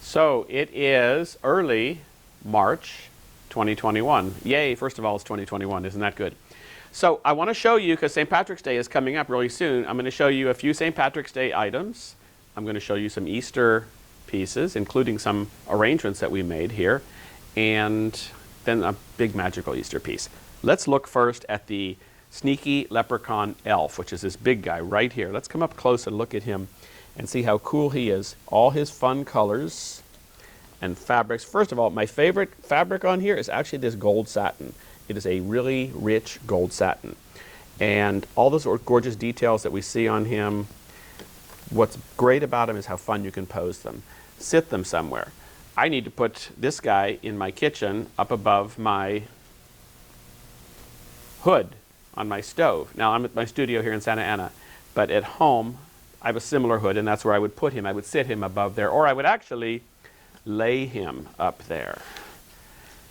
So it is early March 2021. Yay, first of all, it's 2021. Isn't that good? So I want to show you, because St. Patrick's Day is coming up really soon, I'm going to show you a few St. Patrick's Day items. I'm going to show you some Easter pieces, including some arrangements that we made here, and then a big magical Easter piece. Let's look first at the sneaky leprechaun elf, which is this big guy right here. Let's come up close and look at him and see how cool he is. All his fun colors and fabrics. First of all, my favorite fabric on here is actually this gold satin. It is a really rich gold satin. And all those gorgeous details that we see on him, what's great about him is how fun you can pose them. Sit them somewhere. I need to put this guy in my kitchen up above my hood on my stove. Now I'm at my studio here in Santa Ana, but at home I have a similar hood, and that's where I would put him. I would sit him above there, or I would actually lay him up there.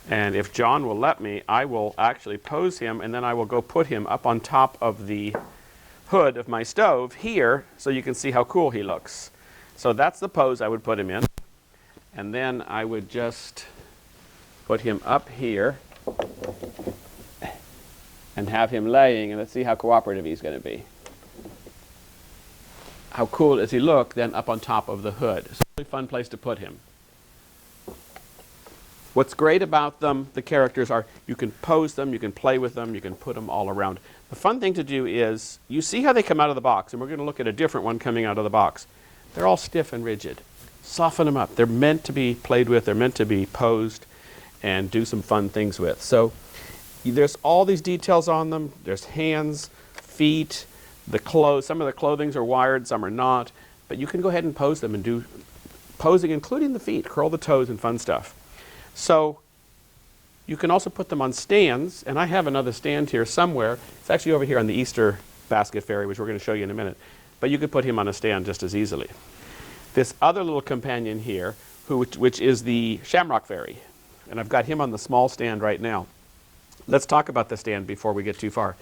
And if John will let me, I will actually pose him, and then I will go put him up on top of the hood of my stove here, so you can see how cool he looks. So that's the pose I would put him in. And then I would just put him up here and have him laying, and let's see how cooperative he's going to be. How cool does he look then up on top of the hood? It's a really fun place to put him. What's great about them, the characters, are you can pose them, you can play with them, you can put them all around. The fun thing to do is, you see how they come out of the box, and we're going to look at a different one coming out of the box. They're all stiff and rigid. Soften them up. They're meant to be played with, they're meant to be posed and do some fun things with. So there's all these details on them. There's hands, feet, the clothes. Some of the clothings are wired, some are not. But you can go ahead and pose them and do posing, including the feet, curl the toes and fun stuff. So you can also put them on stands, and I have another stand here somewhere. It's actually over here on the Easter basket fairy, which we're going to show you in a minute. But you could put him on a stand just as easily. This other little companion here, which is the Shamrock Fairy, and I've got him on the small stand right now. Let's talk about the stand before we get too far.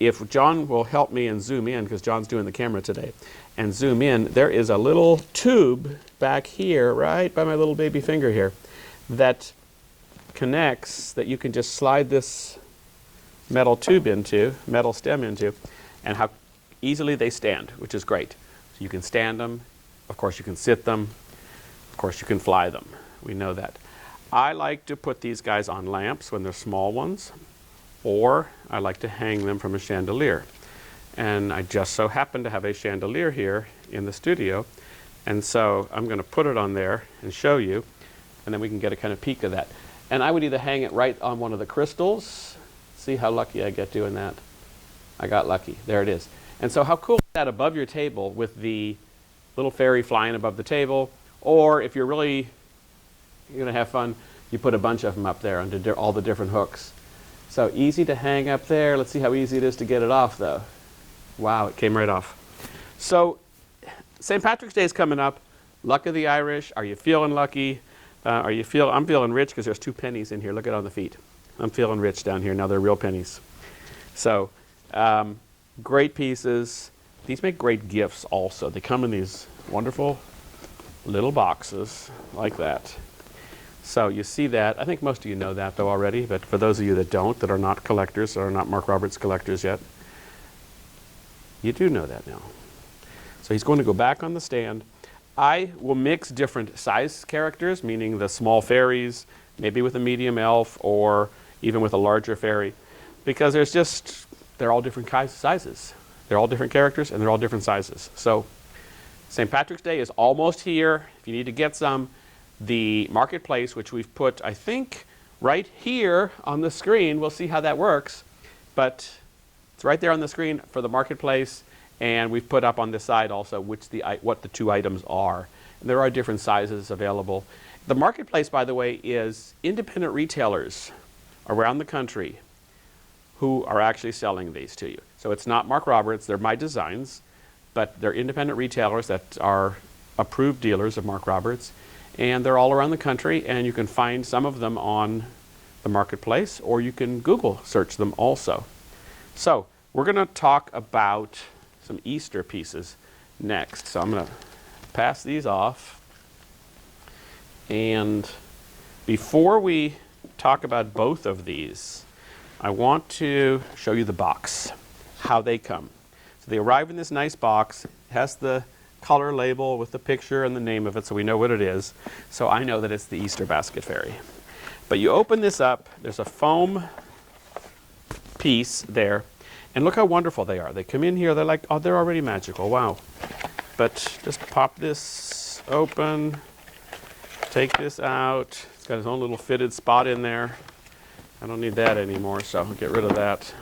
If John will help me and zoom in, because John's doing the camera today, and zoom in, there is a little tube back here, right by my little baby finger here, that connects, that you can just slide this metal tube into, metal stem into, and how easily they stand, which is great. So you can stand them, of course you can sit them, of course you can fly them. We know that. I like to put these guys on lamps when they're small ones, or I like to hang them from a chandelier. And I just so happen to have a chandelier here in the studio, and so I'm going to put it on there and show you, and then we can get a kind of peek of that. And I would either hang it right on one of the crystals. See how lucky I get doing that. I got lucky. There it is. And so how cool is that above your table with the little fairy flying above the table? Or if you're really going to have fun, you put a bunch of them up there under all the different hooks. So easy to hang up there. Let's see how easy it is to get it off, though. Wow, it came right off. So St. Patrick's Day is coming up. Luck of the Irish. Are you feeling lucky? I'm feeling rich because there's 2 pennies in here. Look at it on the feet. I'm feeling rich down here. Now they're real pennies. So great pieces. These make great gifts also. They come in these wonderful little boxes like that. So you see that. I think most of you know that though already, but for those of you that don't, that are not collectors or are not Mark Roberts collectors yet, you do know that now. So he's going to go back on the stand. I will mix different size characters, meaning the small fairies, maybe with a medium elf or even with a larger fairy, because they're all different sizes. They're all different characters and they're all different sizes. So St. Patrick's Day is almost here. If you need to get some, the marketplace, which we've put, I think, right here on the screen. We'll see how that works. But it's right there on the screen for the marketplace. And we've put up on this side also what the 2 items are. And there are different sizes available. The marketplace, by the way, is independent retailers around the country who are actually selling these to you. So it's not Mark Roberts. They're my designs. But they're independent retailers that are approved dealers of Mark Roberts. And they're all around the country, and you can find some of them on the marketplace, or you can Google search them also. So we're going to talk about some Easter pieces next. So I'm going to pass these off. And before we talk about both of these, I want to show you the box, how they come. So they arrive in this nice box. It has the color label with the picture and the name of it so we know what it is. So I know that it's the Easter basket fairy. But you open this up, there's a foam piece there, and look how wonderful they are. They come in here, they're like, oh, they're already magical, wow. But just pop this open, take this out. It's got its own little fitted spot in there. I don't need that anymore, so I'll get rid of that.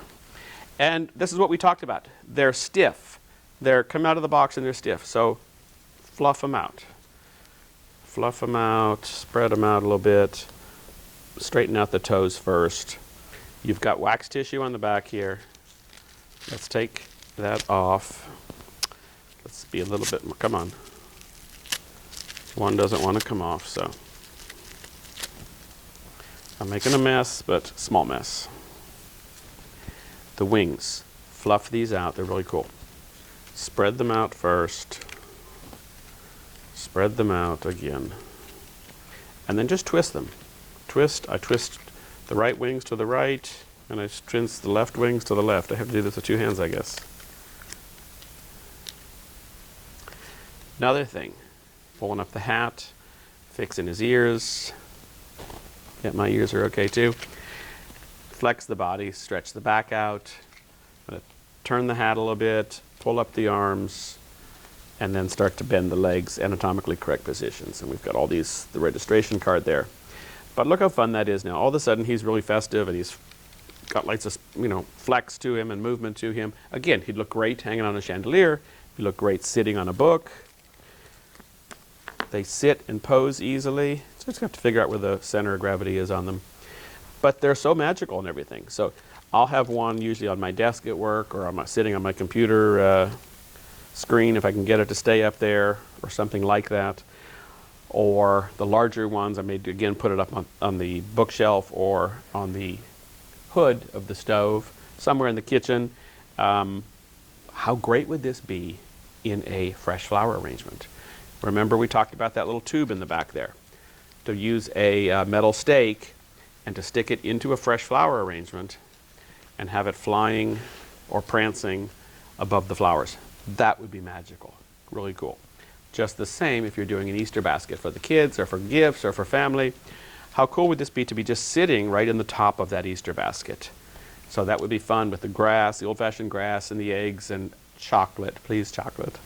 And this is what we talked about. They're stiff. They're come out of the box and they're stiff, so fluff them out. Fluff them out, spread them out a little bit. Straighten out the toes first. You've got wax tissue on the back here. Let's take that off. Let's be a little bit more, come on. One doesn't want to come off, so. I'm making a mess, but small mess. The wings, fluff these out, they're really cool. Spread them out first. Spread them out again. And then just twist them. I twist the right wings to the right, and I twist the left wings to the left. I have to do this with two hands, I guess. Another thing, pulling up the hat, fixing his ears. Yeah, my ears are okay too. Flex the body, stretch the back out. I'm gonna turn the hat a little bit, pull up the arms, and then start to bend the legs, anatomically correct positions. And we've got all these, the registration card there. But look how fun that is now. All of a sudden he's really festive and he's got lots of, flex to him and movement to him. Again, he'd look great hanging on a chandelier. He'd look great sitting on a book. They sit and pose easily. So just have to figure out where the center of gravity is on them. But they're so magical and everything. So I'll have one usually on my desk at work, or sitting on my computer screen if I can get it to stay up there, or something like that. Or the larger ones, I may again put it up on the bookshelf or on the hood of the stove, somewhere in the kitchen. How great would this be in a fresh flower arrangement? Remember we talked about that little tube in the back there. To use a metal stake and to stick it into a fresh flower arrangement and have it flying or prancing above the flowers. That would be magical, really cool. Just the same if you're doing an Easter basket for the kids or for gifts or for family. How cool would this be to be just sitting right in the top of that Easter basket? So that would be fun with the grass, the old-fashioned grass and the eggs and chocolate, please chocolate,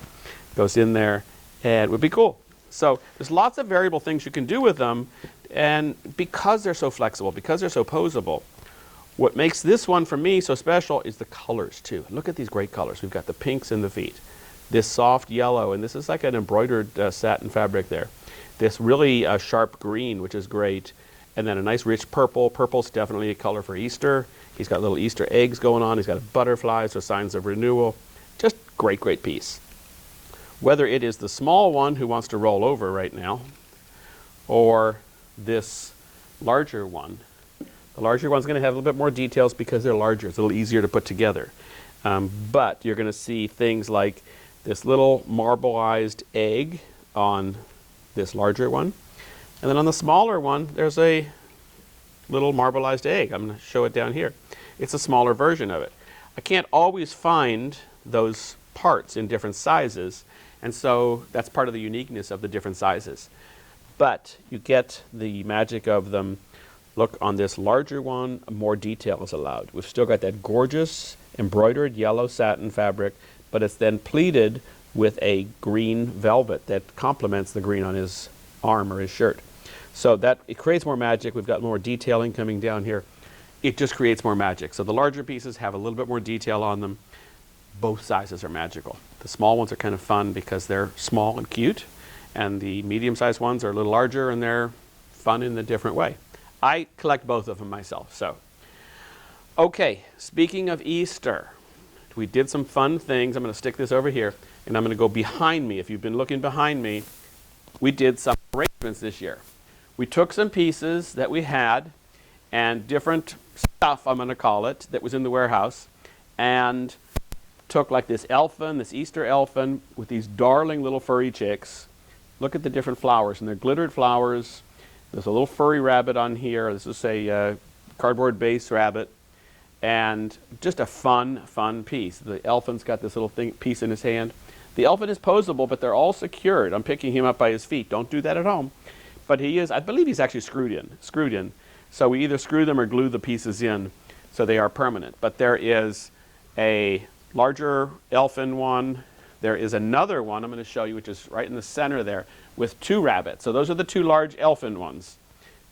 goes in there, and it would be cool. So there's lots of variable things you can do with them, and because they're so flexible, because they're so posable, what makes this one for me so special is the colors too. Look at these great colors. We've got the pinks in the feet, this soft yellow, and this is like an embroidered satin fabric there. This really sharp green, which is great, and then a nice rich purple. Purple's definitely a color for Easter. He's got little Easter eggs going on. He's got butterflies, so signs of renewal. Just great, great piece. Whether it is the small one who wants to roll over right now, or this larger one. The larger one's going to have a little bit more details because they're larger. It's a little easier to put together. But you're going to see things like this little marbleized egg on this larger one. And then on the smaller one, there's a little marbleized egg. I'm going to show it down here. It's a smaller version of it. I can't always find those parts in different sizes, and so that's part of the uniqueness of the different sizes. But you get the magic of them. Look, on this larger one, more detail is allowed. We've still got that gorgeous embroidered yellow satin fabric, but it's then pleated with a green velvet that complements the green on his arm or his shirt. So that it creates more magic. We've got more detailing coming down here. It just creates more magic. So the larger pieces have a little bit more detail on them. Both sizes are magical. The small ones are kind of fun because they're small and cute, and the medium-sized ones are a little larger and they're fun in a different way. I collect both of them myself. So, okay, speaking of Easter, we did some fun things. I'm going to stick this over here, and I'm going to go behind me. If you've been looking behind me, we did some arrangements this year. We took some pieces that we had and different stuff, I'm going to call it, that was in the warehouse, and took like this elfin, this Easter elfin with these darling little furry chicks. Look at the different flowers, and they're glittered flowers. There's a little furry rabbit on here. This is a cardboard base rabbit. And just a fun piece. The elephant's got this little piece in his hand. The elephant is posable, but they're all secured. I'm picking him up by his feet. Don't do that at home. But he is, I believe he's actually screwed in. So we either screw them or glue the pieces in so they are permanent. But there is a larger elfin one. There is another one I'm going to show you, which is right in the center there, with 2 rabbits. So those are the 2 large elfin ones.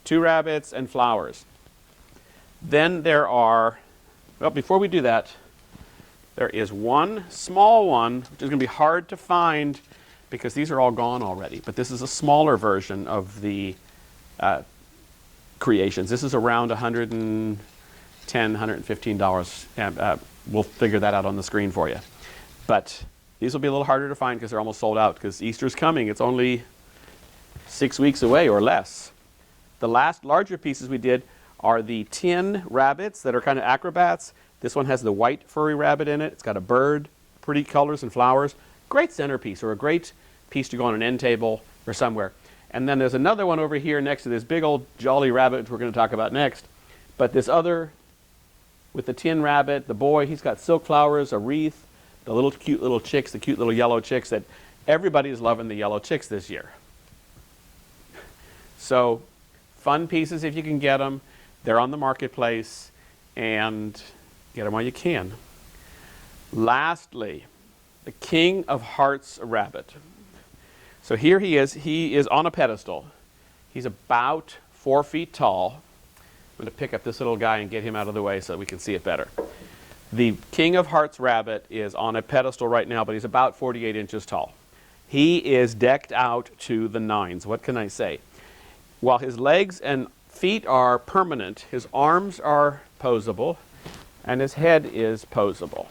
2 rabbits and flowers. Then there are, well, before we do that, there is one small one, which is going to be hard to find because these are all gone already. But this is a smaller version of the creations. This is around $110, $115. We'll figure that out on the screen for you. But these will be a little harder to find because they're almost sold out because Easter's coming. It's only 6 weeks away or less. The last larger pieces we did are the tin rabbits that are kind of acrobats. This one has the white furry rabbit in it. It's got a bird, pretty colors and flowers. Great centerpiece, or a great piece to go on an end table or somewhere. And then there's another one over here next to this big old jolly rabbit, which we're going to talk about next. But this other, with the tin rabbit, the boy, he's got silk flowers, a wreath, the little cute little chicks, the cute little yellow chicks that everybody is loving the yellow chicks this year. So fun pieces if you can get them. They're on the marketplace, and get them while you can. Lastly, the King of Hearts rabbit. So here he is. He is on a pedestal. He's about 4 feet tall. I'm going to pick up this little guy and get him out of the way so we can see it better. The King of Hearts rabbit is on a pedestal right now, but he's about 48 inches tall. He is decked out to the nines. What can I say? While his legs and feet are permanent, his arms are posable, and his head is posable.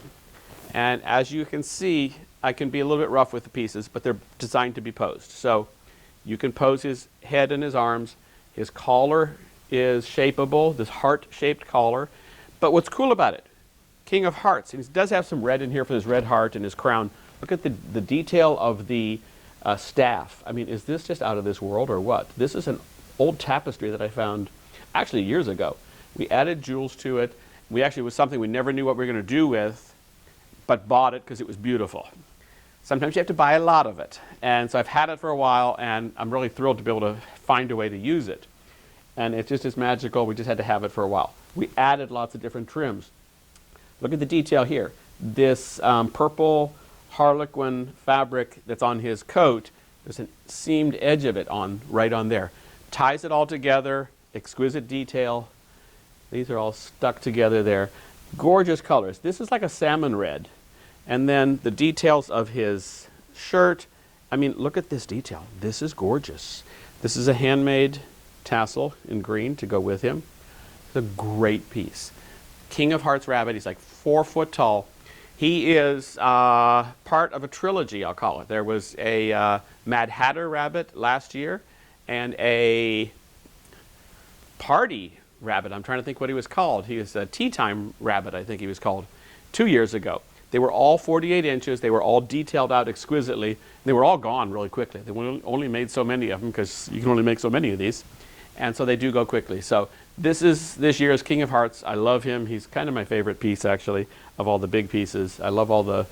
And as you can see, I can be a little bit rough with the pieces, but they're designed to be posed. So you can pose his head and his arms. His collar is shapeable, this heart-shaped collar. But what's cool about it, King of Hearts, he does have some red in here for his red heart and his crown. Look at the detail of the staff. I mean, is this just out of this world or what? This is an old tapestry that I found actually years ago. We added jewels to it. We actually, it was something we never knew what we were going to do with, but bought it because it was beautiful. Sometimes you have to buy a lot of it. And so I've had it for a while, and I'm really thrilled to be able to find a way to use it. And it just is magical. We just had to have it for a while. We added lots of different trims. Look at the detail here. This purple harlequin fabric that's on his coat, there's a seamed edge of it right on there. Ties it all together, exquisite detail. These are all stuck together there. Gorgeous colors. This is like a salmon red. And then the details of his shirt. I mean, look at this detail. This is gorgeous. This is a handmade tassel in green to go with him. It's a great piece. King of Hearts rabbit. He's like 4 foot tall. He is part of a trilogy, I'll call it. There was a Mad Hatter rabbit last year and a party rabbit. I'm trying to think what he was called. He was a tea time rabbit, I think he was called, 2 years ago. They were all 48 inches. They were all detailed out exquisitely. They were all gone really quickly. They only made so many of them because you can only make so many of these. And so they do go quickly. So this is this year's King of Hearts. I love him. He's kind of my favorite piece, actually, of all the big pieces. I love all the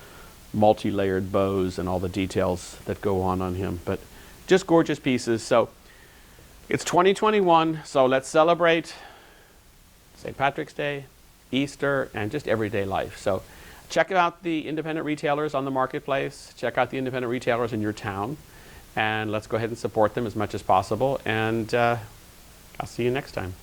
multi-layered bows and all the details that go on him. But just gorgeous pieces. So it's 2021, so let's celebrate St. Patrick's Day, Easter, and just everyday life. So check out the independent retailers on the marketplace. Check out the independent retailers in your town. And let's go ahead and support them as much as possible. And I'll see you next time.